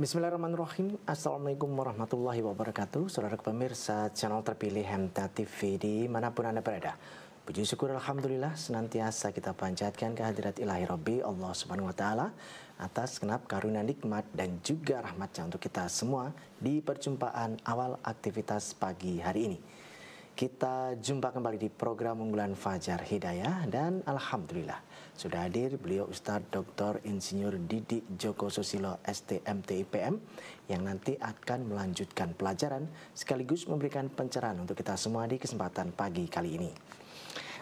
Bismillahirrahmanirrahim. Assalamualaikum warahmatullahi wabarakatuh. Saudara pemirsa channel terpilih MTA TV dimanapun Anda berada. Puji syukur Alhamdulillah senantiasa kita panjatkan kehadirat ilahi Rabbi Allah Subhanahu wa Ta'ala atas genap karunia nikmat dan juga rahmatnya untuk kita semua di perjumpaan awal aktivitas pagi hari ini. Kita jumpa kembali di program unggulan Fajar Hidayah dan Alhamdulillah sudah hadir beliau Ustadz Dr. Insinyur Didi Djoko Susilo STMT IPM yang nanti akan melanjutkan pelajaran sekaligus memberikan pencerahan untuk kita semua di kesempatan pagi kali ini.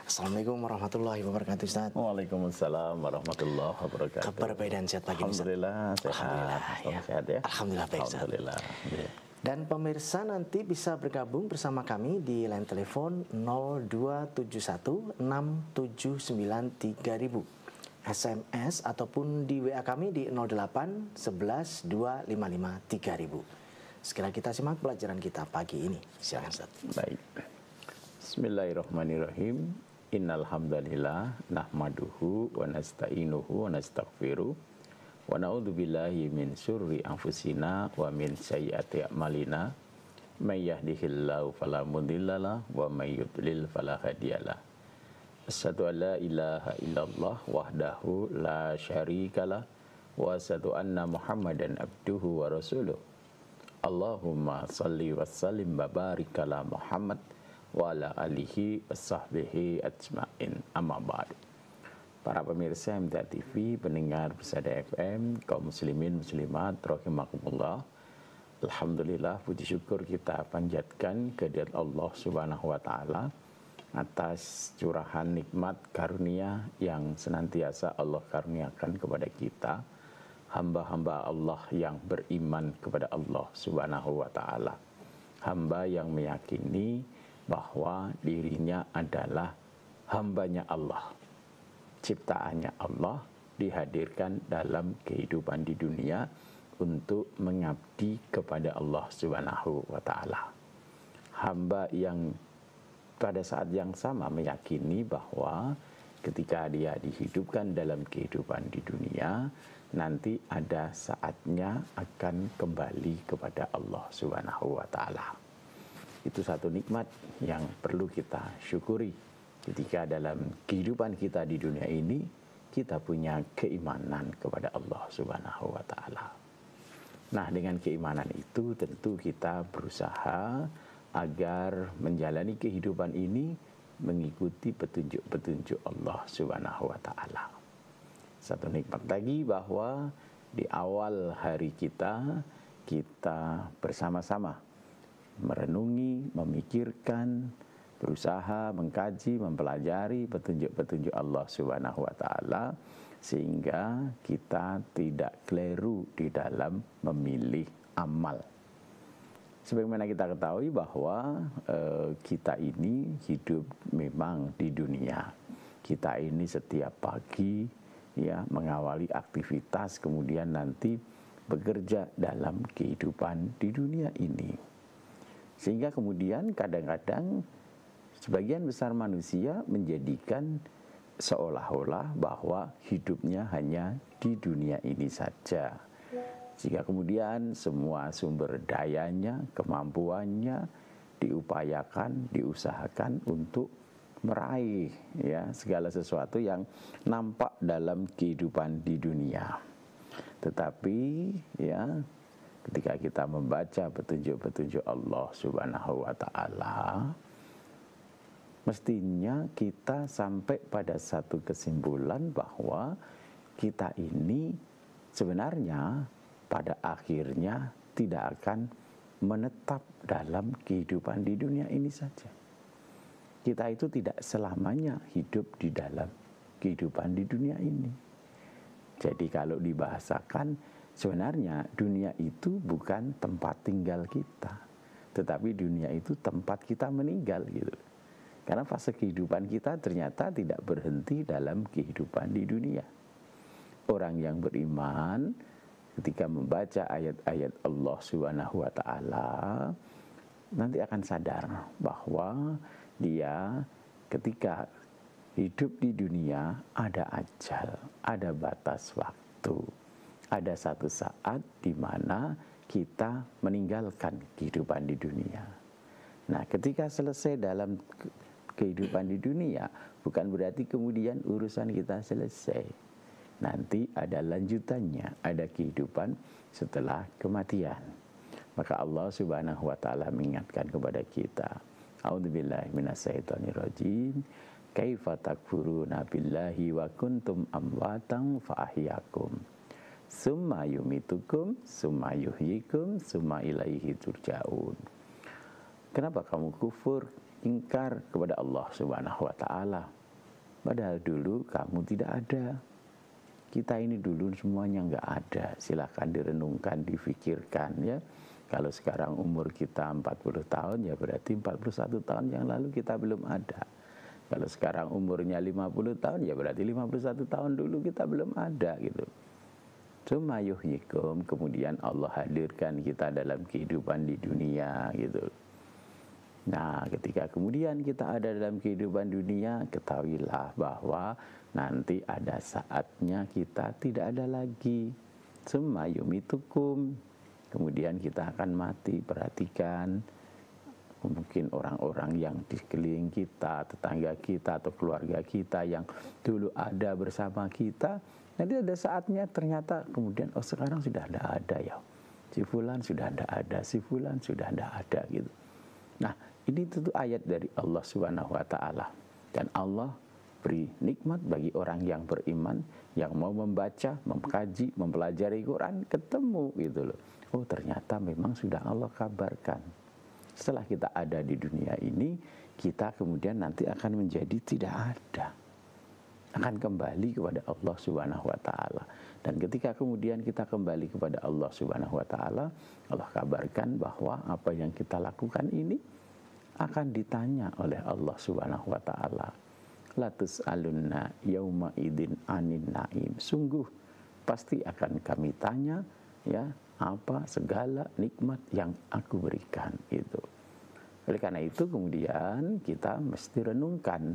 Assalamualaikum warahmatullahi wabarakatuh Ustaz. Waalaikumsalam warahmatullahi wabarakatuh. Kabar baik dan sehat pagi Ustaz. Alhamdulillah sehat. Alhamdulillah, Sehat ya. Alhamdulillah baik Ustaz. Alhamdulillah. Ya. Dan pemirsa nanti bisa bergabung bersama kami di line telepon 02716793.000, SMS ataupun di WA kami di 08 11 255 3000. Segera kita simak pelajaran kita pagi ini. Silakan Ustaz. Baik. Bismillahirrahmanirrahim. Innal hamdalillah nahmaduhu wa nasta'inuhu wa nastaghfiruh. Wa na'udzubillahi min syurri anfusina wa min sayyiati a'malina. May yahdihillahu fala mudhillalah wa may yudlil fala hadiyalah. Asyhadu an la ilaha illallah wahdahu la syarikalah wa asyhadu anna Muhammadan abduhu wa rasuluh. Allahumma shalli wa sallim wa barik ala Muhammad wa ala alihi wa sahbihi ajma'in. Amma ba'du. Para pemirsa MTA TV, pendengar Persada FM, kaum muslimin muslimat rahimakumullah. Alhamdulillah, puji syukur kita panjatkan kehadirat Allah Subhanahu wa taala atas curahan nikmat karunia yang senantiasa Allah karuniakan kepada kita, hamba-hamba Allah yang beriman kepada Allah Subhanahu wa taala. Hamba yang meyakini bahwa dirinya adalah hambanya Allah, ciptaannya Allah, dihadirkan dalam kehidupan di dunia untuk mengabdi kepada Allah Subhanahu wa taala. Hamba yang pada saat yang sama meyakini bahwa ketika dia dihidupkan dalam kehidupan di dunia, nanti ada saatnya akan kembali kepada Allah Subhanahu wa taala. Itu satu nikmat yang perlu kita syukuri. Ketika dalam kehidupan kita di dunia ini, kita punya keimanan kepada Allah Subhanahu wa ta'ala. Nah, dengan keimanan itu tentu kita berusaha agar menjalani kehidupan ini mengikuti petunjuk-petunjuk Allah Subhanahu wa ta'ala. Satu nikmat lagi bahwa di awal hari kita bersama-sama merenungi, memikirkan, berusaha mengkaji, mempelajari petunjuk-petunjuk Allah Subhanahu wa taala sehingga kita tidak keliru di dalam memilih amal. Sebagaimana kita ketahui bahwa kita ini hidup memang di dunia. Kita ini setiap pagi ya mengawali aktivitas, kemudian nanti bekerja dalam kehidupan di dunia ini. Sehingga kemudian kadang-kadang sebagian besar manusia menjadikan seolah-olah bahwa hidupnya hanya di dunia ini saja. Jika kemudian semua sumber dayanya, kemampuannya diupayakan, diusahakan untuk meraih ya segala sesuatu yang nampak dalam kehidupan di dunia. Tetapi ya ketika kita membaca petunjuk-petunjuk Allah Subhanahu wa taala, mestinya kita sampai pada satu kesimpulan bahwa kita ini sebenarnya pada akhirnya tidak akan menetap dalam kehidupan di dunia ini saja. Kita itu tidak selamanya hidup di dalam kehidupan di dunia ini. Jadi kalau dibahasakan, sebenarnya dunia itu bukan tempat tinggal kita, tetapi dunia itu tempat kita meninggal gitu. Karena fase kehidupan kita ternyata tidak berhenti dalam kehidupan di dunia. Orang yang beriman ketika membaca ayat-ayat Allah Subhanahu wa taala nanti akan sadar bahwa dia ketika hidup di dunia ada ajal, ada batas waktu, ada satu saat di mana kita meninggalkan kehidupan di dunia. Nah, ketika selesai dalam kehidupan di dunia, bukan berarti kemudian urusan kita selesai. Nanti ada lanjutannya, ada kehidupan setelah kematian. Maka Allah Subhanahu wa taala mengingatkan kepada kita, a'udzubillahi minasyaitonirrajim, kaifa takfuruna billahi wa kuntum amwatan fa ahyakum. Summa yumitukum, summa yuhyikum, summa ilaihi turja'un. Kenapa kamu kufur, ingkar kepada Allah Subhanahu wa taala? Padahal dulu kamu tidak ada. Kita ini dulu semuanya enggak ada. Silakan direnungkan, difikirkan ya. Kalau sekarang umur kita 40 tahun, ya berarti 41 tahun yang lalu kita belum ada. Kalau sekarang umurnya 50 tahun, ya berarti 51 tahun dulu kita belum ada gitu. Summa yuhyikum, kemudian Allah hadirkan kita dalam kehidupan di dunia gitu. Nah, ketika kemudian kita ada dalam kehidupan dunia, ketahuilah bahwa nanti ada saatnya kita tidak ada lagi. Summa yumitukum, kemudian kita akan mati. Perhatikan, mungkin orang-orang yang di sekeliling kita, tetangga kita atau keluarga kita yang dulu ada bersama kita, nanti ada saatnya ternyata kemudian sekarang sudah tidak ada ya. Si fulan sudah tidak ada, si fulan sudah tidak ada gitu. Nah, ini tentu ayat dari Allah Subhanahu wa taala, dan Allah beri nikmat bagi orang yang beriman, yang mau membaca, mengkaji, mempelajari Quran, ketemu gitu loh. Oh, ternyata memang sudah Allah kabarkan. Setelah kita ada di dunia ini, kita kemudian nanti akan menjadi tidak ada. Akan kembali kepada Allah Subhanahu wa taala. Dan ketika kemudian kita kembali kepada Allah Subhanahu wa taala, Allah kabarkan bahwa apa yang kita lakukan ini akan ditanya oleh Allah Subhanahu wa taala. La tus'alunna yauma idzin anin naim. Sungguh pasti akan kami tanya ya, apa segala nikmat yang aku berikan itu. Oleh karena itu kemudian kita mesti renungkan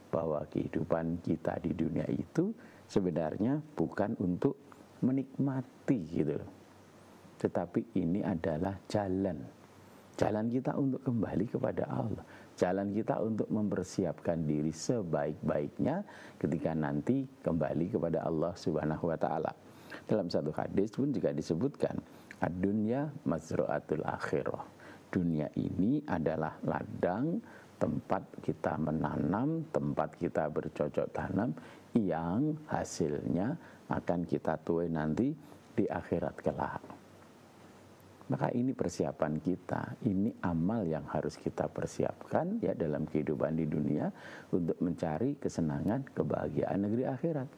bahwa kehidupan kita di dunia itu sebenarnya bukan untuk menikmati gitu, tetapi ini adalah jalan kita untuk kembali kepada Allah, jalan kita untuk mempersiapkan diri sebaik-baiknya ketika nanti kembali kepada Allah Subhanahu wa taala. Dalam satu hadis pun juga disebutkan, ad-dunya mazra'atul akhirah. Dunia ini adalah ladang tempat kita menanam, tempat kita bercocok tanam yang hasilnya akan kita tuai nanti di akhirat kelak. Maka ini persiapan kita, ini amal yang harus kita persiapkan ya dalam kehidupan di dunia untuk mencari kesenangan, kebahagiaan negeri akhirat.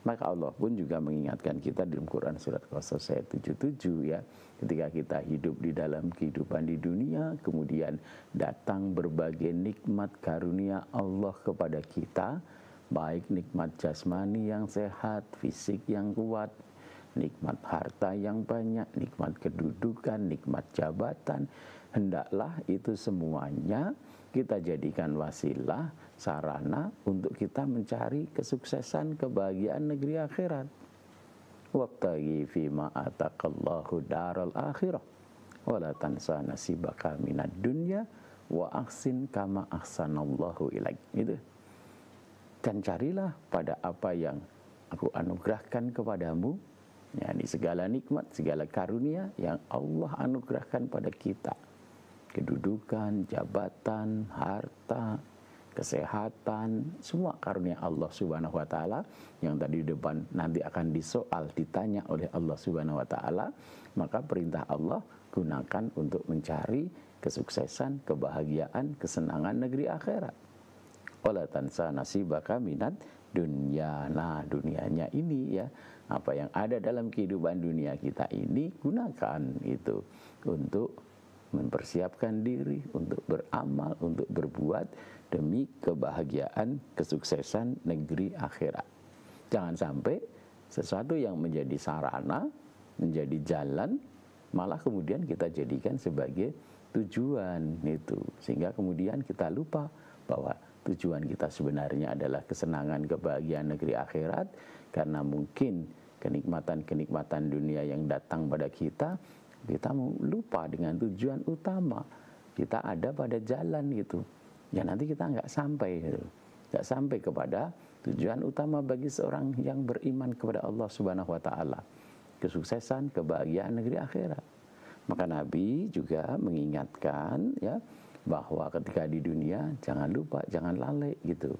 Maka Allah pun juga mengingatkan kita dalam Quran surat Qasas ayat 77 ya, ketika kita hidup di dalam kehidupan di dunia, kemudian datang berbagai nikmat karunia Allah kepada kita, baik nikmat jasmani yang sehat, fisik yang kuat, nikmat harta yang banyak, nikmat kedudukan, nikmat jabatan, hendaklah itu semuanya kita jadikan wasilah, sarana untuk kita mencari kesuksesan, kebahagiaan negeri akhirat. Wabtaghi fima ataqallahu daral akhirah wala tansa nasibaka minad dunya wa ahsin kama ahsanallahu ilaik. Itu. Dan carilah pada apa yang aku anugerahkan kepadamu, ya, di segala nikmat, segala karunia yang Allah anugerahkan pada kita. Kedudukan, jabatan, harta, kesehatan, semua karunia Allah Subhanahu wa taala yang tadi di depan nanti akan disoal, ditanya oleh Allah Subhanahu wa taala, maka perintah Allah gunakan untuk mencari kesuksesan, kebahagiaan, kesenangan negeri akhirat. Wala tansa nasibaka minad dunya. Nah, dunianya ini ya, apa yang ada dalam kehidupan dunia kita ini, gunakan itu untuk mempersiapkan diri, untuk beramal, untuk berbuat demi kebahagiaan, kesuksesan negeri akhirat. Jangan sampai sesuatu yang menjadi sarana, menjadi jalan, malah kemudian kita jadikan sebagai tujuan itu. Sehingga kemudian kita lupa bahwa tujuan kita sebenarnya adalah kesenangan, kebahagiaan negeri akhirat, karena mungkin kenikmatan-kenikmatan dunia yang datang pada kita lupa dengan tujuan utama. Kita ada pada jalan gitu. Ya nanti kita nggak sampai gitu. Nggak sampai kepada tujuan utama bagi seorang yang beriman kepada Allah Subhanahu wa taala. Kesuksesan, kebahagiaan negeri akhirat. Maka Nabi juga mengingatkan ya bahwa ketika di dunia jangan lupa, jangan lalai gitu.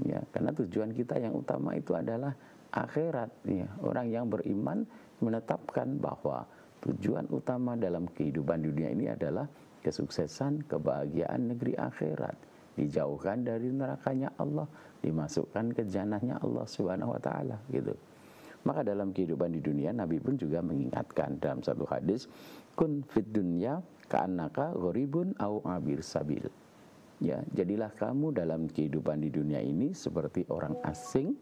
Ya, karena tujuan kita yang utama itu adalah akhirat ya. Orang yang beriman menetapkan bahwa tujuan utama dalam kehidupan dunia ini adalah kesuksesan, kebahagiaan negeri akhirat, dijauhkan dari nerakanya Allah, dimasukkan ke jannahnya Allah Subhanahu wa taala gitu. Maka dalam kehidupan di dunia Nabi pun juga mengingatkan dalam satu hadis, kun fid dunya ka'annaka gharibun au abir sabil. Ya, jadilah kamu dalam kehidupan di dunia ini seperti orang asing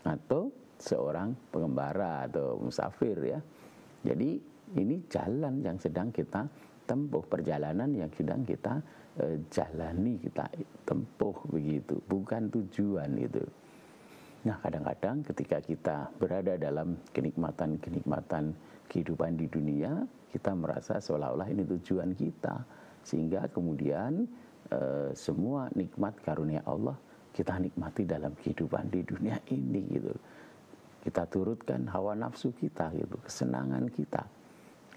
atau seorang pengembara atau musafir ya. Jadi ini jalan yang sedang kita tempuh, perjalanan yang sedang kita jalani, kita tempuh begitu, bukan tujuan itu. Nah, kadang-kadang ketika kita berada dalam kenikmatan-kenikmatan kehidupan di dunia, kita merasa seolah-olah ini tujuan kita, sehingga kemudian semua nikmat karunia Allah kita nikmati dalam kehidupan di dunia ini gitu. Kita turutkan hawa nafsu kita gitu, kesenangan kita.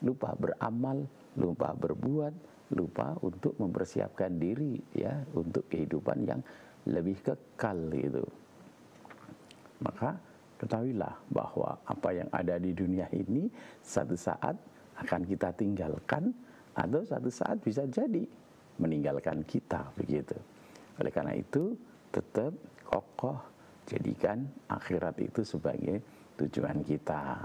Lupa beramal, lupa berbuat, lupa untuk mempersiapkan diri ya untuk kehidupan yang lebih kekal gitu. Maka ketahuilah bahwa apa yang ada di dunia ini satu saat akan kita tinggalkan atau satu saat bisa jadi meninggalkan kita begitu. Oleh karena itu tetap kokoh jadikan akhirat itu sebagai tujuan kita.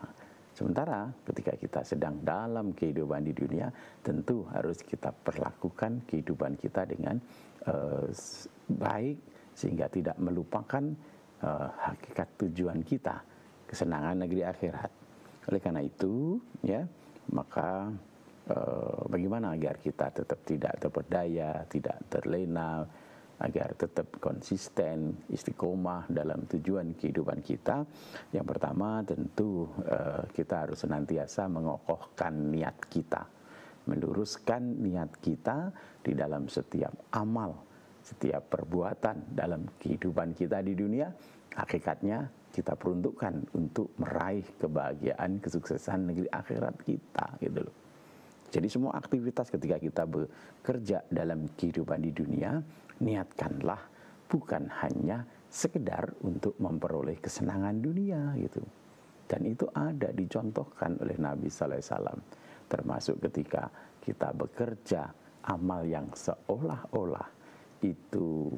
Sementara ketika kita sedang dalam kehidupan di dunia, tentu harus kita perlakukan kehidupan kita dengan baik sehingga tidak melupakan hakikat tujuan kita, kesenangan negeri akhirat. Oleh karena itu, ya, maka bagaimana agar kita tetap tidak terperdaya, tidak terlena, agar tetap konsisten, istiqomah dalam tujuan kehidupan kita. Yang pertama tentu kita harus senantiasa mengokohkan niat kita, meluruskan niat kita di dalam setiap amal, setiap perbuatan dalam kehidupan kita di dunia. Hakikatnya kita peruntukkan untuk meraih kebahagiaan, kesuksesan negeri akhirat kita gitu loh. Jadi semua aktivitas ketika kita bekerja dalam kehidupan di dunia, niatkanlah bukan hanya sekedar untuk memperoleh kesenangan dunia gitu. Dan itu ada dicontohkan oleh Nabi sallallahu alaihi wasallam. Termasuk ketika kita bekerja amal yang seolah-olah itu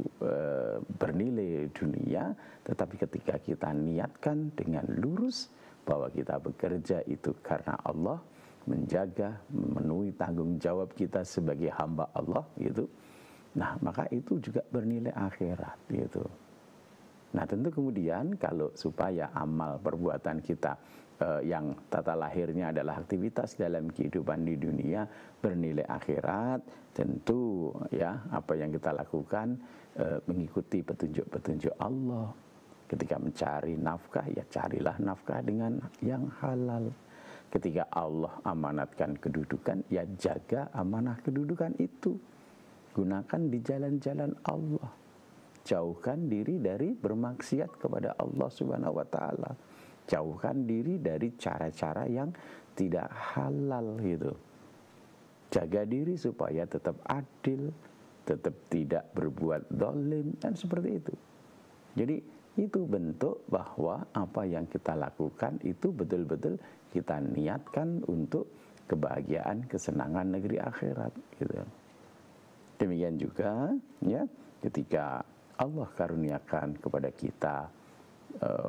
bernilai dunia, tetapi ketika kita niatkan dengan lurus bahwa kita bekerja itu karena Allah, menjaga, memenuhi tanggung jawab kita sebagai hamba Allah gitu. Nah, maka itu juga bernilai akhirat gitu. Nah, tentu kemudian kalau supaya amal perbuatan kita yang tata lahirnya adalah aktivitas dalam kehidupan di dunia bernilai akhirat, tentu ya apa yang kita lakukan mengikuti petunjuk-petunjuk Allah. Ketika mencari nafkah, ya carilah nafkah dengan yang halal. Ketika Allah amanatkan kedudukan, ya jaga amanah kedudukan itu. Gunakan di jalan-jalan Allah. Jauhkan diri dari bermaksiat kepada Allah Subhanahu wa taala. Jauhkan diri dari cara-cara yang tidak halal gitu. Jaga diri supaya tetap adil, tetap tidak berbuat zalim dan seperti itu. Jadi itu bentuk bahwa apa yang kita lakukan itu betul-betul kita niatkan untuk kebahagiaan, kesenangan negeri akhirat gitu. Demikian juga ya ketika Allah karuniakan kepada kita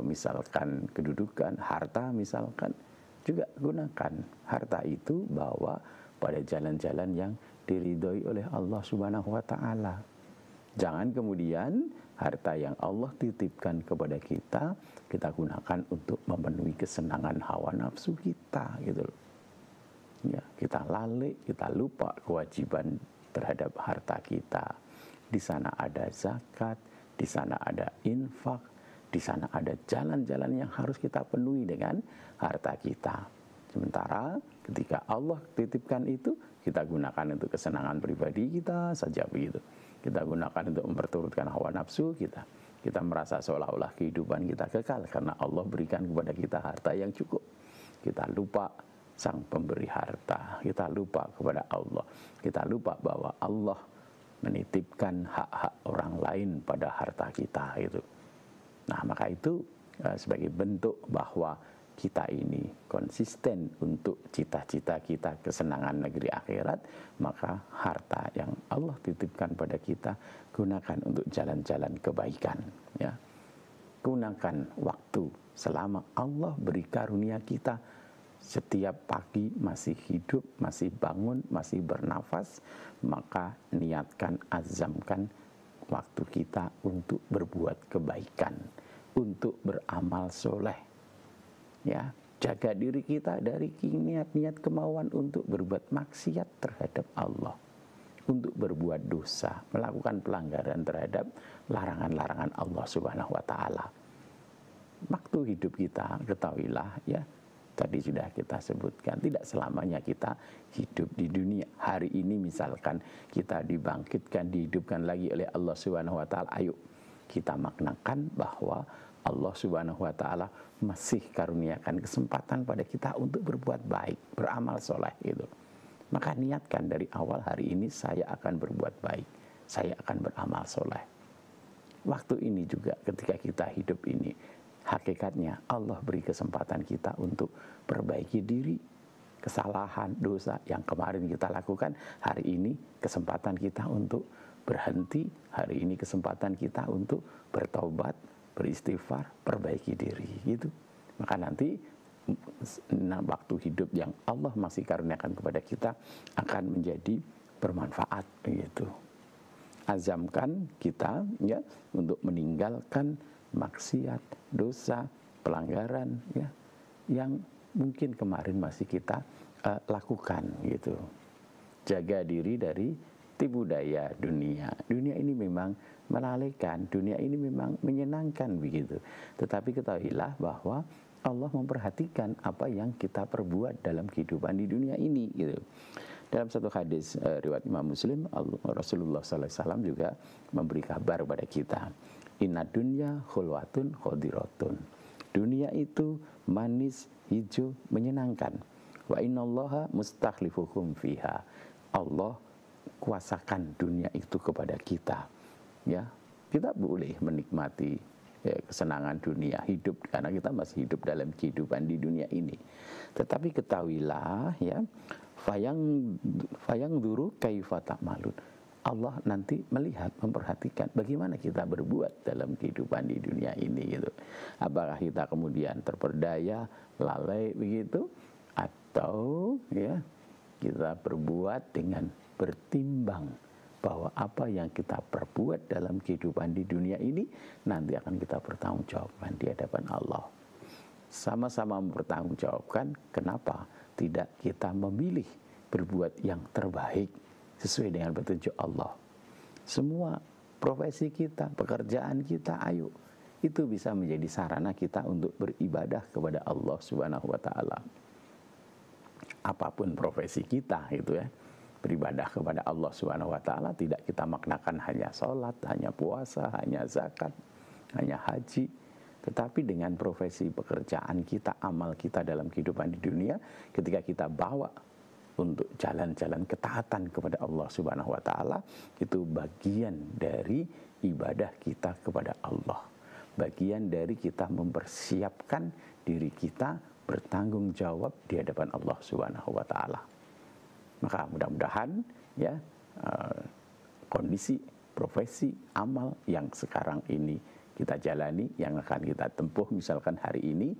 misalkan kedudukan, harta misalkan, juga gunakan harta itu bawa pada jalan-jalan yang diridhoi oleh Allah Subhanahu wa taala. Jangan kemudian harta yang Allah titipkan kepada kita gunakan untuk memenuhi kesenangan hawa nafsu kita gitu loh. Ya, kita lalai, kita lupa kewajiban terhadap harta kita. Di sana ada zakat, di sana ada infak, Di sana ada jalan-jalan yang harus kita penuhi dengan harta kita. Sementara ketika Allah titipkan itu, kita gunakan untuk kesenangan pribadi kita saja begitu. Kita gunakan untuk memperturutkan hawa nafsu kita. Kita merasa seolah-olah kehidupan kita kekal karena Allah berikan kepada kita harta yang cukup. Kita lupa sang pemberi harta. Kita lupa kepada Allah. Kita lupa bahwa Allah menitipkan hak-hak orang lain pada harta kita itu. Nah, maka itu sebagai bentuk bahwa kita ini konsisten untuk cita-cita kita kesenangan negeri akhirat, maka harta yang Allah titipkan pada kita gunakan untuk jalan-jalan kebaikan, ya. Gunakan waktu selama Allah beri karunia kita setiap pagi masih hidup, masih bangun, masih bernafas, maka niatkan, azamkan waktu kita untuk berbuat kebaikan, untuk beramal soleh. Ya, jaga diri kita dari niat-niat kemauan untuk berbuat maksiat terhadap Allah, untuk berbuat dosa, melakukan pelanggaran terhadap larangan-larangan Allah Subhanahu wa taala. Waktu hidup kita, ketahuilah ya, tadi sudah kita sebutkan, tidak selamanya kita hidup di dunia. Hari ini misalkan kita dibangkitkan, dihidupkan lagi oleh Allah Subhanahu wa taala, ayo kita maknakan bahwa Allah Subhanahu wa taala masih karuniakan kesempatan pada kita untuk berbuat baik, beramal soleh gitu. Maka niatkan dari awal, hari ini saya akan berbuat baik, saya akan beramal soleh. Waktu ini juga ketika kita hidup ini, hakikatnya Allah beri kesempatan kita untuk perbaiki diri. Kesalahan, dosa yang kemarin kita lakukan, hari ini kesempatan kita untuk berhenti, hari ini kesempatan kita untuk bertaubat, beristighfar, perbaiki diri gitu. Maka nanti waktu hidup yang Allah masih karuniakan kepada kita akan menjadi bermanfaat gitu. Azamkan kita ya untuk meninggalkan maksiat, dosa, pelanggaran ya yang mungkin kemarin masih kita lakukan gitu. Jaga diri dari tipu daya dunia. Dunia ini memang melalaikan, dunia ini memang menyenangkan begitu. Tetapi ketahuilah bahwa Allah memperhatikan apa yang kita perbuat dalam kehidupan di dunia ini gitu. Dalam satu hadis riwayat Imam Muslim, Rasulullah SAW juga memberi kabar pada kita, inna dunya khulwatun khodiratun. Dunia itu manis, hijau, menyenangkan. Wa innallaha mustakhlifukum fiha. Allah kuasakan dunia itu kepada kita. Ya, kita boleh menikmati kesenangan dunia, hidup karena kita masih hidup dalam kehidupan di dunia ini. Tetapi ketahuilah ya, fayang duru kaifa ta'malun. Allah nanti melihat, memperhatikan bagaimana kita berbuat dalam kehidupan di dunia ini gitu. Apakah kita kemudian terperdaya, lalai begitu, atau ya kita berbuat dengan bertimbang bahwa apa yang kita perbuat dalam kehidupan di dunia ini nanti akan kita pertanggungjawabkan di hadapan Allah. Sama-sama mempertanggungjawabkan kenapa tidak kita memilih berbuat yang terbaik sesuai dengan petunjuk Allah. Semua profesi kita, pekerjaan kita, ayo itu bisa menjadi sarana kita untuk beribadah kepada Allah Subhanahu wa taala. Apapun profesi kita itu ya, beribadah kepada Allah Subhanahu wa taala tidak kita maknakan hanya sholat, hanya puasa, hanya zakat, hanya haji, tetapi dengan profesi pekerjaan kita, amal kita dalam kehidupan di dunia, ketika kita bawa untuk jalan-jalan ketaatan kepada Allah Subhanahu wa taala, itu bagian dari ibadah kita kepada Allah. Bagian dari kita mempersiapkan diri kita bertanggung jawab di hadapan Allah Subhanahu wa taala. Maka mudah-mudahan ya kondisi, profesi, amal yang sekarang ini kita jalani, yang akan kita tempuh misalkan hari ini,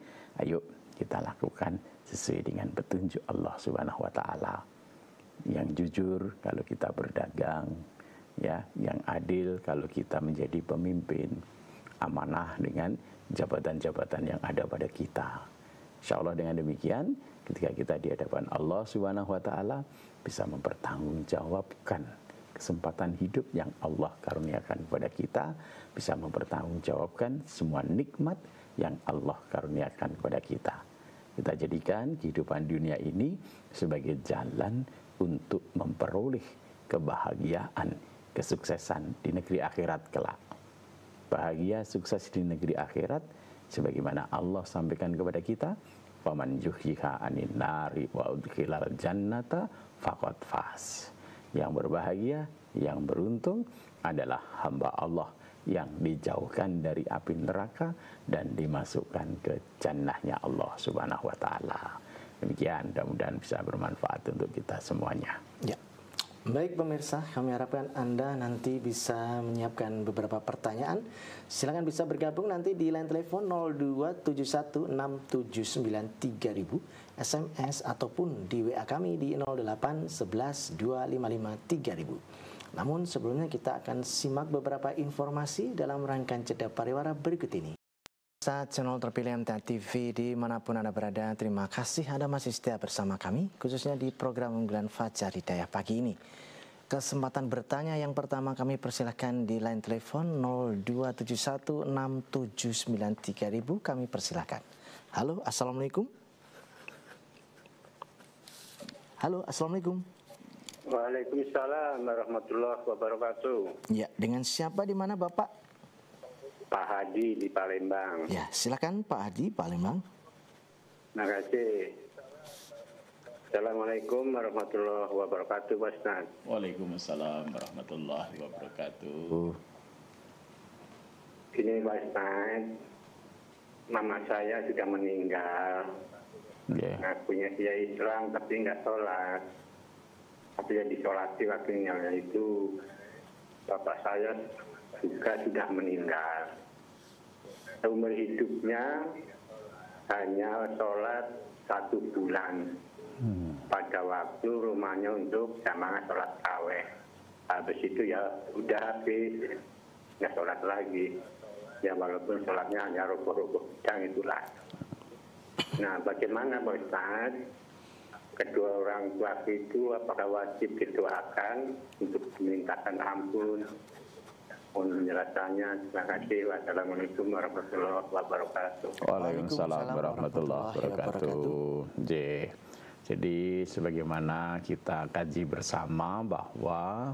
ayo kita lakukan sesuai dengan petunjuk Allah Subhanahu wa taala. Yang jujur kalau kita berdagang, ya, yang adil kalau kita menjadi pemimpin, amanah dengan jabatan-jabatan yang ada pada kita. Insyaallah dengan demikian, ketika kita di hadapan Allah Subhanahu wa taala bisa mempertanggungjawabkan kesempatan hidup yang Allah karuniakan kepada kita, bisa mempertanggungjawabkan semua nikmat yang Allah karuniakan kepada kita. Kita jadikan kehidupan dunia ini sebagai jalan untuk memperoleh kebahagiaan, kesuksesan di negeri akhirat kelak. Bahagia sukses di negeri akhirat sebagaimana Allah sampaikan kepada kita, faman yuhyiha anin nari wa udkhilal jannata faqad faz. Yang berbahagia, yang beruntung adalah hamba Allah yang dijauhkan dari api neraka dan dimasukkan ke jannahnya Allah Subhanahu wa taala. Demikian, mudah-mudahan bisa bermanfaat untuk kita semuanya. Ya. Baik pemirsa, kami harapkan Anda nanti bisa menyiapkan beberapa pertanyaan. Silakan bisa bergabung nanti di line telepon 02716793000, SMS ataupun di WA kami di 08112553.000. Namun sebelumnya kita akan simak beberapa informasi dalam rangkaian jeda pariwara berikut ini. Saat channel terpilih MTA TV dimanapun Anda berada, terima kasih Anda masih setia bersama kami, khususnya di program unggulan Fajar Hidayah pagi ini. Kesempatan bertanya yang pertama kami persilahkan di line telepon 02716793000, kami persilahkan. Halo, Assalamualaikum. Halo, Assalamualaikum. Waalaikumsalam warahmatullahi wabarakatuh. Ya, dengan siapa di mana Bapak? Pak Hadi di Palembang. Ya, silakan Pak Hadi, Palembang. Terima kasih. Assalamualaikum warahmatullahi wabarakatuh, Pak Ustaz. Waalaikumsalam warahmatullahi wabarakatuh. Ini Pak Ustaz, mama saya sudah meninggal. Ngakunya dia Islam tapi nggak sholat. Tapi dia disolati waktunya itu. Bapak saya juga sudah meninggal. Umur hidupnya hanya sholat 1 bulan. Pada waktu rumahnya untuk jamaah sholat tarawih. Habis itu ya udah habis, nggak sholat lagi. Ya walaupun sholatnya hanya rubuh-rubuh bidang itulah. Nah, bagaimana Pak Ustaz? Kedua orang tua itu apakah wajib didoakan untuk memintakan ampun? Mohon penjelasannya. Terima kasih. Wassalamualaikum warahmatullahi wabarakatuh. Waalaikumsalam warahmatullahi wabarakatuh. Jadi sebagaimana kita kaji bersama bahwa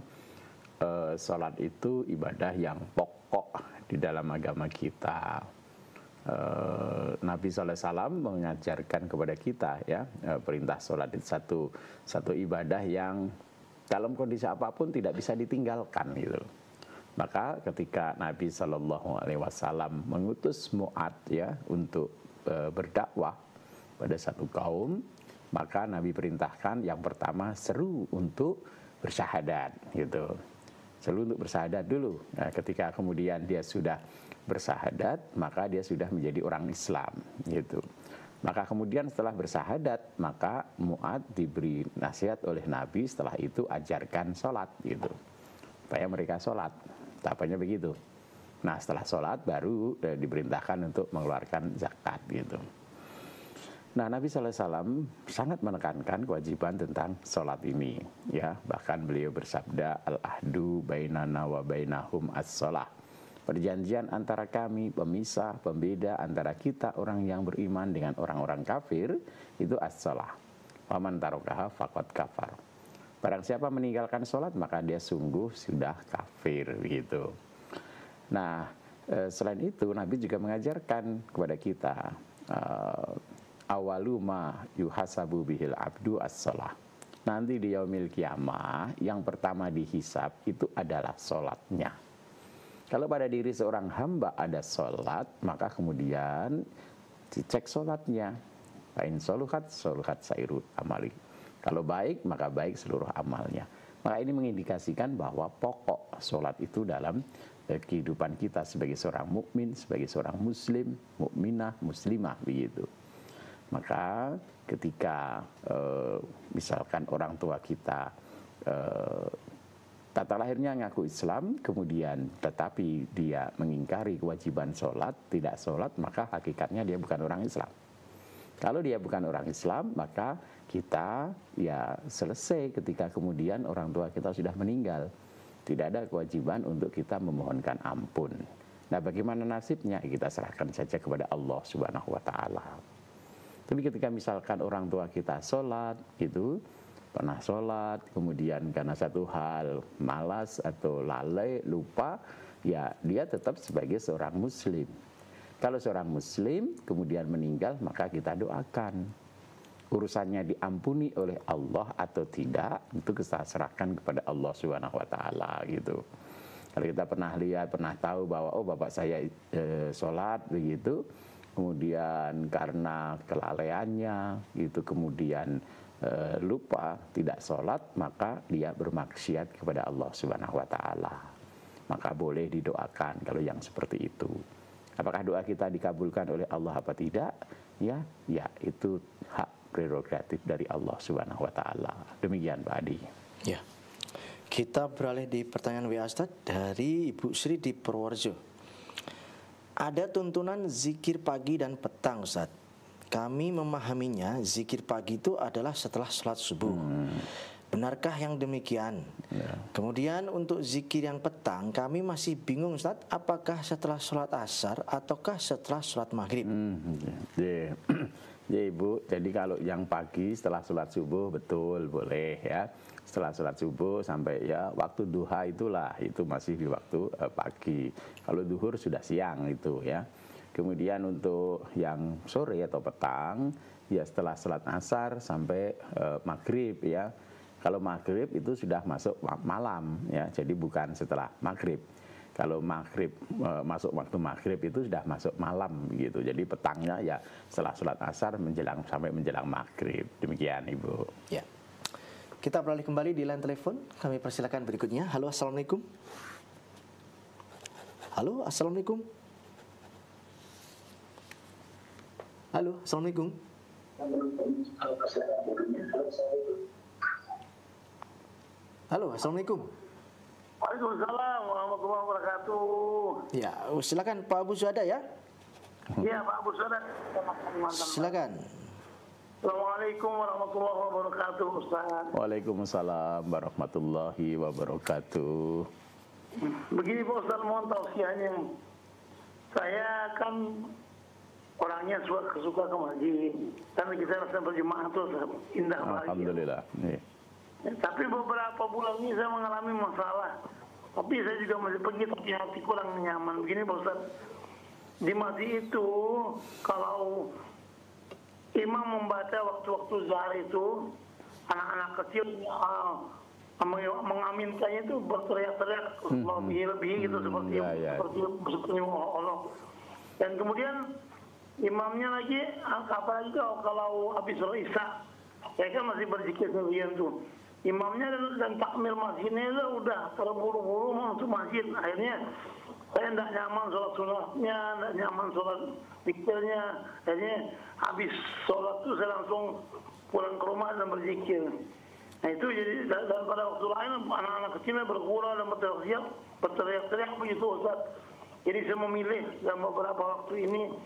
sholat itu ibadah yang pokok di dalam agama kita. Nabi SAW mengajarkan kepada kita ya, perintah sholat itu satu ibadah yang dalam kondisi apapun tidak bisa ditinggalkan gitu. Maka ketika Nabi SAW mengutus Mu'ad ya untuk berdakwah pada satu kaum, maka Nabi perintahkan yang pertama seru untuk bersyahadat gitu. Seru untuk bersyahadat dulu. Nah, ketika kemudian dia sudah bersyahadat, maka dia sudah menjadi orang Islam gitu. Maka kemudian setelah bersyahadat, maka Mu'ad diberi nasihat oleh Nabi, setelah itu ajarkan sholat gitu. Supaya mereka sholat. Tahapannya begitu. Nah, setelah sholat baru diperintahkan untuk mengeluarkan zakat gitu. Nah, Nabi SAW sangat menekankan kewajiban tentang sholat ini, ya. Bahkan beliau bersabda, al-ahdu bainana wa bainahum as-sholah. Perjanjian antara kami, pemisah, pembeda antara kita orang yang beriman dengan orang-orang kafir itu as-sholah. Waman tarokaha faqad kafar. Barang siapa meninggalkan sholat maka dia sungguh sudah kafir gitu. Nah, selain itu Nabi juga mengajarkan kepada kita awaluma yuhasabu bihil abdu as-sholah. Nanti di yaumil kiamah yang pertama dihisab itu adalah sholatnya. Kalau pada diri seorang hamba ada sholat, maka kemudian dicek sholatnya. Fa'in soluhat sairu amali. Kalau baik, maka baik seluruh amalnya. Maka ini mengindikasikan bahwa pokok sholat itu dalam kehidupan kita sebagai seorang mukmin, sebagai seorang muslim, mukminah, muslimah begitu. Maka ketika misalkan orang tua kita tata lahirnya ngaku Islam, kemudian tetapi dia mengingkari kewajiban sholat, tidak sholat, maka hakikatnya dia bukan orang Islam. Kalau dia bukan orang Islam, maka kita ya selesai ketika kemudian orang tua kita sudah meninggal. Tidak ada kewajiban untuk kita memohonkan ampun. Nah, bagaimana nasibnya? Kita serahkan saja kepada Allah Subhanahu wa taala. Tapi ketika misalkan orang tua kita sholat gitu, pernah sholat, kemudian karena satu hal malas atau lalai, lupa, ya dia tetap sebagai seorang muslim. Kalau seorang muslim kemudian meninggal, maka kita doakan. Urusannya diampuni oleh Allah atau tidak, itu kita serahkan kepada Allah Subhanahu wa taala gitu. Kalau kita pernah lihat, pernah tahu bahwa oh bapak saya sholat begitu, kemudian karena kelalaiannya gitu, kemudian lupa tidak sholat, maka dia bermaksiat kepada Allah Subhanahu wa taala. Maka boleh didoakan kalau yang seperti itu. Apakah doa kita dikabulkan oleh Allah apa tidak? Ya, itu hak prerogatif dari Allah Subhanahu wa taala. Demikian Pak Adi. Ya. Kita beralih di pertanyaan WA Ustaz dari Ibu Sri di Purworejo. Ada tuntunan zikir pagi dan petang Ustaz. Kami memahaminya zikir pagi itu adalah setelah sholat subuh. Benarkah yang demikian? Ya. Kemudian untuk zikir yang petang kami masih bingung Ustaz, apakah setelah sholat asar ataukah setelah sholat maghrib? Ya Ibu, jadi kalau yang pagi setelah sholat subuh betul boleh ya. Setelah sholat subuh sampai ya waktu duha itulah, itu masih di waktu pagi. Kalau duhur sudah siang itu ya. Kemudian untuk yang sore atau petang, ya setelah sholat asar sampai maghrib ya. Kalau maghrib itu sudah masuk malam ya, jadi bukan setelah maghrib. Kalau maghrib masuk waktu maghrib itu sudah masuk malam gitu. Jadi petangnya ya setelah sholat asar sampai menjelang maghrib. Demikian Ibu. Ya. Kita beralih kembali di line telepon. Kami persilakan berikutnya. Halo, assalamualaikum. Halo, assalamualaikum. Halo, assalamualaikum. Halo, assalamualaikum. Waalaikumsalam warahmatullahi wabarakatuh. Ya, silakan Pak Abu Suada ya. Iya Pak Abu Suada. Silakan. Assalamualaikum warahmatullahi wabarakatuh Ustaz. Waalaikumsalam warahmatullahi wabarakatuh. Begini Pak Ustaz, mohon tausiahnya. Saya kan orangnya suka ke masjid. Karena kita rasa berjemaah itu indah banget. Alhamdulillah. Tapi beberapa bulan ini saya mengalami masalah. Tapi saya juga masih pergi, tapi hati kurang nyaman. Begini Pak Ustaz, di masjid itu kalau imam membaca waktu-waktu zuhur itu, anak-anak kecil mengaminkannya itu berteriak-teriak lebih-lebih gitu seperti Allah. Dan kemudian imamnya lagi, apalagi kalau habis sholat isya, saya kan masih berzikir sendirian tuh. Imamnya dan takmir masjidnya itu udah terburu-buru masuk masjid. Akhirnya saya tidak nyaman sholat sunatnya, tidak nyaman sholat zikirnya. Akhirnya habis sholat itu saya langsung pulang ke rumah dan berzikir. Nah itu jadi, dan pada waktu lain anak-anak kecilnya bergurau dan berteriak-teriak begitu Ustaz. Jadi saya memilih dalam beberapa waktu ini,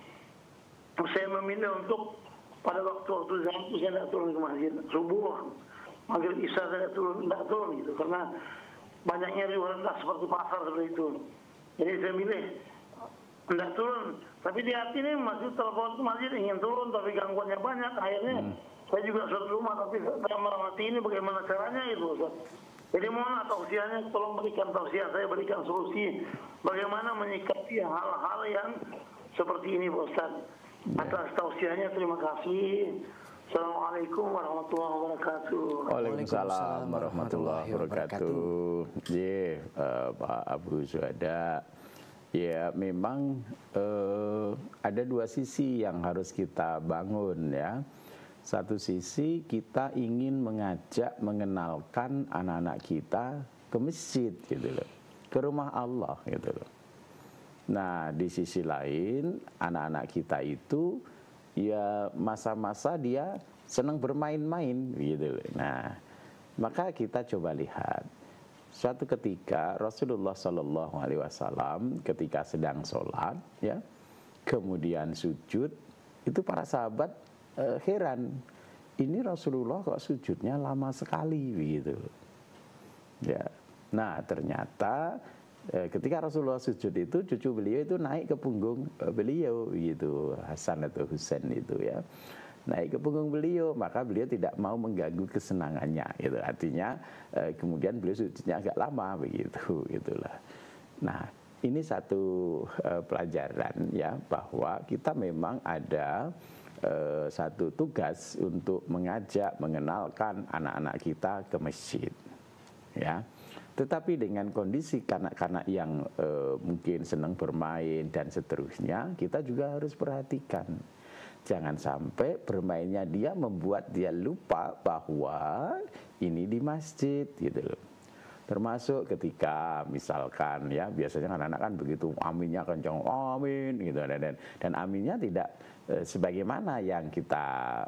saya memilih untuk pada waktu-waktu zuhur saya tidak turun ke masjid. Subuh, maghrib isya saya tidak turun gitu, karena banyaknya riuh rendah seperti pasar seperti itu. Jadi saya milih tidak turun, tapi di hati ini masih telepon ke masjid ingin turun, tapi gangguannya banyak. Akhirnya saya juga sholat rumah, tapi dalam hati ini bagaimana caranya itu Ustaz. Jadi mohon tausiahnya, tolong berikan tausiah, saya berikan solusi bagaimana menyikapi hal-hal yang seperti ini Pak Ustaz. Atas tausiahnya terima kasih. Assalamualaikum warahmatullahi wabarakatuh. Waalaikumsalam warahmatullahi wabarakatuh. Pak Abu Suada, ya memang ada dua sisi yang harus kita bangun ya. Satu sisi kita ingin mengajak, mengenalkan anak-anak kita ke masjid gitu loh, ke rumah Allah gitu loh. Nah di sisi lain anak-anak kita itu ya masa-masa dia senang bermain-main gitu loh. Nah maka kita coba lihat suatu ketika Rasulullah Shallallahu Alaihi Wasallam ketika sedang sholat ya, kemudian sujud, itu para sahabat heran, ini Rasulullah kok sujudnya lama sekali begitu ya. Nah ternyata ketika Rasulullah sujud itu, cucu beliau itu naik ke punggung beliau gitu, Hasan atau Husain itu ya, naik ke punggung beliau, maka beliau tidak mau mengganggu kesenangannya gitu. Artinya kemudian beliau sujudnya agak lama begitu gitulah. Nah ini satu pelajaran ya, bahwa kita memang ada satu tugas untuk mengajak, mengenalkan anak-anak kita ke masjid ya. Tetapi dengan kondisi kanak-kanak yang mungkin senang bermain dan seterusnya, kita juga harus perhatikan. Jangan sampai bermainnya dia membuat dia lupa bahwa ini di masjid gitu loh. Termasuk ketika misalkan ya, biasanya anak-anak kan begitu aminnya kencang, amin gitu, dan aminnya tidak sebagaimana yang kita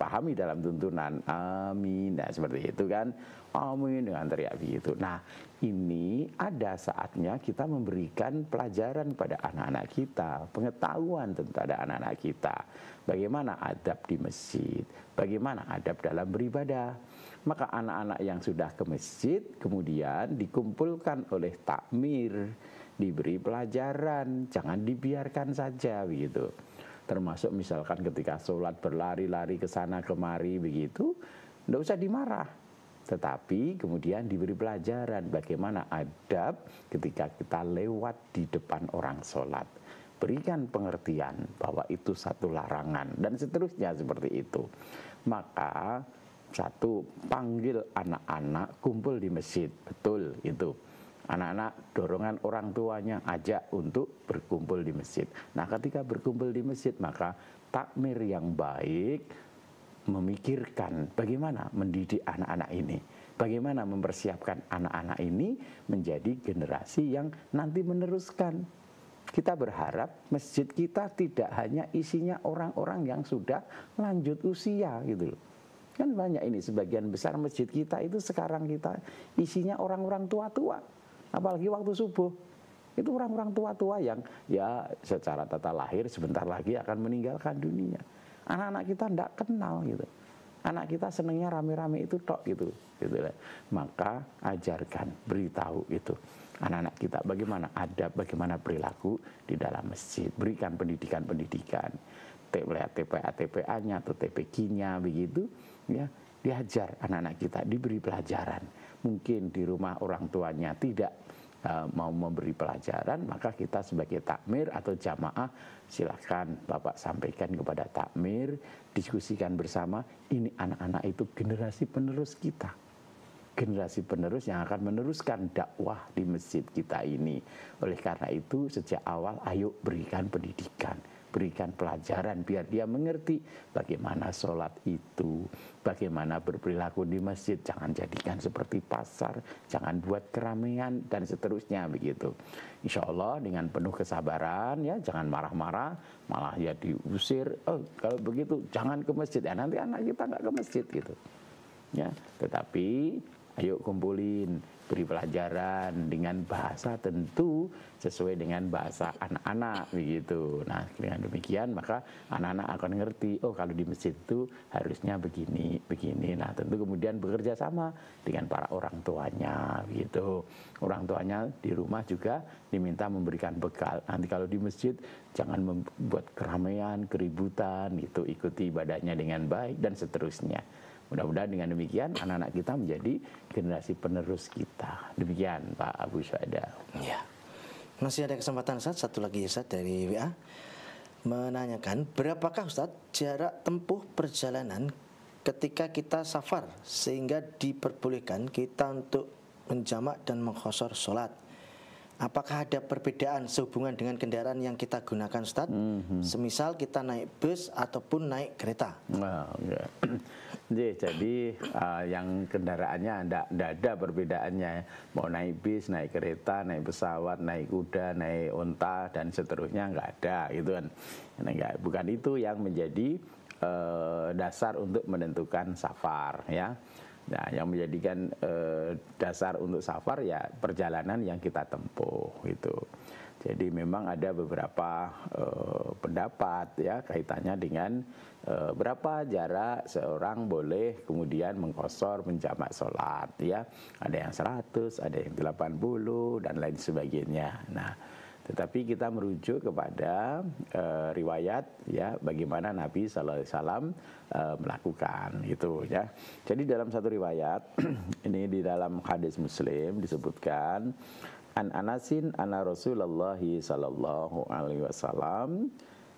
pahami dalam tuntunan amin, nah seperti itu kan, amin dengan teriak begitu. Nah ini ada saatnya kita memberikan pelajaran pada anak-anak kita, pengetahuan tentang anak-anak kita, bagaimana adab di masjid, bagaimana adab dalam beribadah. Maka anak-anak yang sudah ke masjid kemudian dikumpulkan oleh takmir, diberi pelajaran, jangan dibiarkan saja begitu. Termasuk misalkan ketika sholat berlari-lari ke sana kemari begitu, tidak usah dimarah, tetapi kemudian diberi pelajaran bagaimana adab ketika kita lewat di depan orang sholat. Berikan pengertian bahwa itu satu larangan dan seterusnya seperti itu. Maka satu, panggil anak-anak kumpul di masjid, betul itu. Anak-anak dorongan orang tuanya ajak untuk berkumpul di masjid. Nah ketika berkumpul di masjid maka takmir yang baik memikirkan bagaimana mendidik anak-anak ini, bagaimana mempersiapkan anak-anak ini menjadi generasi yang nanti meneruskan. Kita berharap masjid kita tidak hanya isinya orang-orang yang sudah lanjut usia gitu loh. Kan banyak ini, sebagian besar masjid kita itu sekarang kita isinya orang-orang tua-tua. Apalagi waktu subuh. Itu orang-orang tua-tua yang ya secara tata lahir sebentar lagi akan meninggalkan dunia. Anak-anak kita tidak kenal gitu. Anak kita senangnya rame-rame itu tok gitu. Maka ajarkan, beritahu itu. Anak-anak kita bagaimana adab, bagaimana perilaku di dalam masjid. Berikan pendidikan-pendidikan. TPA-TPA-nya atau TPQ-nya begitu ya, diajar anak-anak kita, diberi pelajaran. Mungkin di rumah orang tuanya tidak mau memberi pelajaran, maka kita sebagai takmir atau jamaah silakan Bapak sampaikan kepada takmir, diskusikan bersama, ini anak-anak itu generasi penerus kita, generasi penerus yang akan meneruskan dakwah di masjid kita ini. Oleh karena itu sejak awal ayo berikan pendidikan, berikan pelajaran biar dia mengerti bagaimana sholat itu, bagaimana berperilaku di masjid. Jangan jadikan seperti pasar, jangan buat keramaian dan seterusnya begitu. Insya Allah dengan penuh kesabaran ya, jangan marah-marah, malah ya diusir. Oh kalau begitu jangan ke masjid ya, nanti anak kita nggak ke masjid gitu. Ya, tetapi ayo kumpulin, beri pelajaran dengan bahasa tentu sesuai dengan bahasa anak-anak begitu. Nah dengan demikian maka anak-anak akan ngerti, oh kalau di masjid itu harusnya begini, begini. Nah tentu kemudian bekerja sama dengan para orang tuanya begitu. Orang tuanya di rumah juga diminta memberikan bekal. Nanti kalau di masjid jangan membuat keramaian, keributan gitu, ikuti ibadahnya dengan baik dan seterusnya. Mudah-mudahan dengan demikian anak-anak kita menjadi generasi penerus kita. Demikian Pak Abu Syuhada. Ya. Masih ada kesempatan Ustaz, satu lagi Ustaz dari WA menanyakan, berapakah Ustaz jarak tempuh perjalanan ketika kita safar sehingga diperbolehkan kita untuk menjamak dan mengqashar sholat? Apakah ada perbedaan sehubungan dengan kendaraan yang kita gunakan Ustaz? Semisal kita naik bus ataupun naik kereta. Jadi yang kendaraannya tidak ada perbedaannya. Mau naik bis, naik kereta, naik pesawat, naik kuda, naik unta dan seterusnya nggak ada gitu kan. Bukan itu yang menjadi dasar untuk menentukan safar ya. Nah, yang menjadikan dasar untuk safar ya perjalanan yang kita tempuh itu. Jadi memang ada beberapa pendapat ya kaitannya dengan berapa jarak seorang boleh kemudian mengqashar menjamak sholat ya. Ada yang 100, ada yang 80 dan lain sebagainya. Nah, tetapi kita merujuk kepada riwayat ya bagaimana Nabi sallallahu alaihi wasallam melakukan itu ya. Jadi dalam satu riwayat ini di dalam hadis Muslim disebutkan An Anasin anna Rasulullah sallallahu alaihi wasallam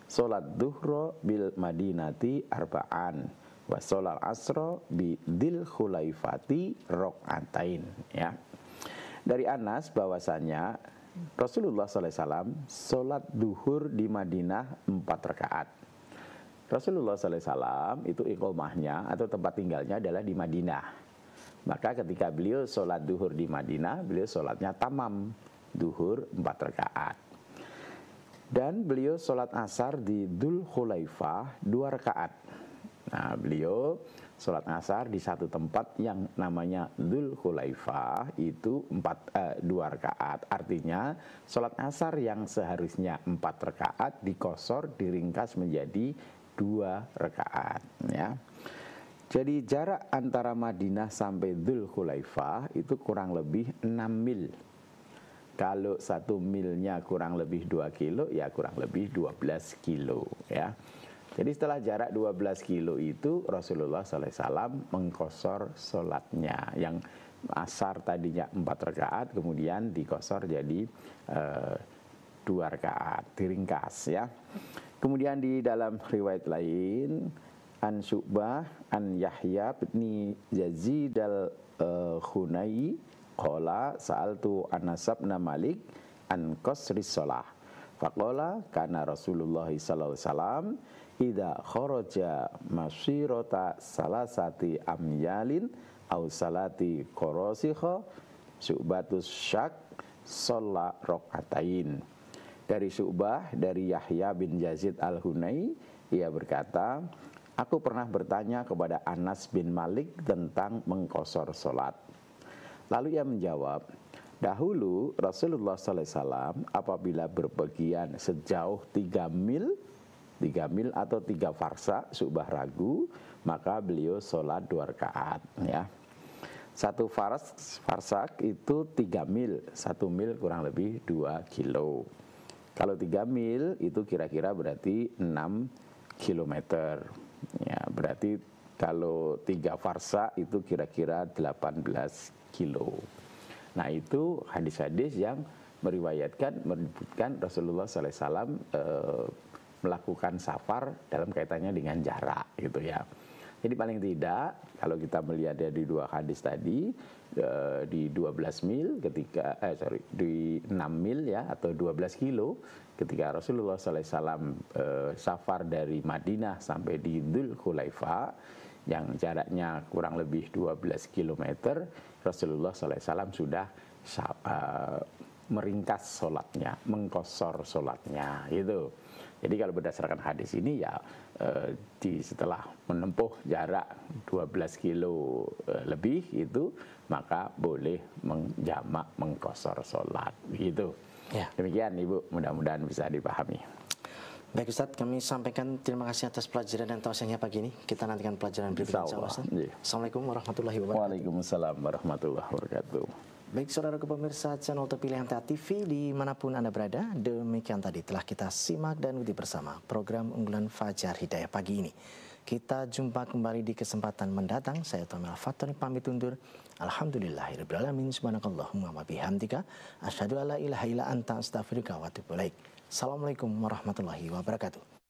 salat duhra bil Madinati arba'an wa salat asra bi Dzil Khulaifati raqatain ya. Dari Anas bahwasanya Rasulullah sallallahu alaihi wasallam salat duhur di Madinah 4 rakaat. Rasulullah sallallahu alaihi wasallam itu iqamahnya atau tempat tinggalnya adalah di Madinah. Maka ketika beliau sholat duhur di Madinah, beliau sholatnya tamam, duhur 4 rakaat. Dan beliau sholat asar di Dzul Khulaifah 2 rakaat. Nah, beliau sholat asar di satu tempat yang namanya Dzul Khulaifah itu 2 rakaat. Artinya sholat asar yang seharusnya 4 rakaat dikosor, diringkas menjadi 2 rakaat. Ya. Jadi jarak antara Madinah sampai Dzul Khulaifah itu kurang lebih 6 mil. Kalau 1 milnya kurang lebih 2 kilo, ya kurang lebih 12 kilo. Ya. Jadi setelah jarak 12 kilo itu Rasulullah SAW mengqashar sholatnya. Yang asar tadinya 4 rakaat, kemudian dikosor jadi 2 rakaat, diringkas ya. Kemudian di dalam riwayat lain An Syu'bah An Yahya bin Yazid al-Khunai qala sa'altu Anas bin Malik an qasri shalah faqala kana Rasulullah sallallahu alaihi wasallam idza kharaja masirata salasati amyalin aw salati qarasikha Syu'batus syak shalla raqatain. Dari Syu'bah dari Yahya bin Yazid al-Khunai ia berkata, aku pernah bertanya kepada Anas bin Malik tentang mengqashar sholat. Lalu ia menjawab, dahulu Rasulullah SAW apabila berpergian sejauh 3 mil atau 3 farsak, Syu'bah ragu, maka beliau sholat 2 rakaat. Ya. 1 farsak itu 3 mil, 1 mil kurang lebih 2 kilo. Kalau 3 mil itu kira-kira berarti 6 kilometer. Ya, berarti kalau 3 farsa itu kira-kira 18 kilo. Nah, itu hadis-hadis yang meriwayatkan, menyebutkan Rasulullah SAW melakukan safar dalam kaitannya dengan jarak gitu ya. Jadi paling tidak kalau kita melihat dari 2 hadis tadi di 12 mil ketika di 6 mil ya atau 12 kilo ketika Rasulullah SAW safar dari Madinah sampai di Dzul Khulaifah yang jaraknya kurang lebih 12 km, Rasulullah SAW sudah meringkas sholatnya, mengqashar sholatnya gitu. Jadi kalau berdasarkan hadis ini ya setelah menempuh jarak 12 kilo lebih itu maka boleh menjamak mengqashar sholat gitu. Ya. Demikian Ibu, mudah-mudahan bisa dipahami. Baik Ustaz, kami sampaikan terima kasih atas pelajaran dan tausiahnya pagi ini. Kita nantikan pelajaran berikutnya insyaallah. Assalamualaikum warahmatullahi wabarakatuh. Waalaikumsalam warahmatullahi wabarakatuh. Baik saudara pemirsa channel terpilih MTA TV dimanapun Anda berada, demikian tadi telah kita simak dan ikuti bersama program unggulan Fajar Hidayah pagi ini. Kita jumpa kembali di kesempatan mendatang. Saya Tomel Fatoni pamit undur. Alhamdulillahirabbil alamin. Subhanakallahumma wa bihamdika asyhadu alla ilaha illa anta astaghfiruka wa atubu ilaik. Assalamualaikum warahmatullahi wabarakatuh.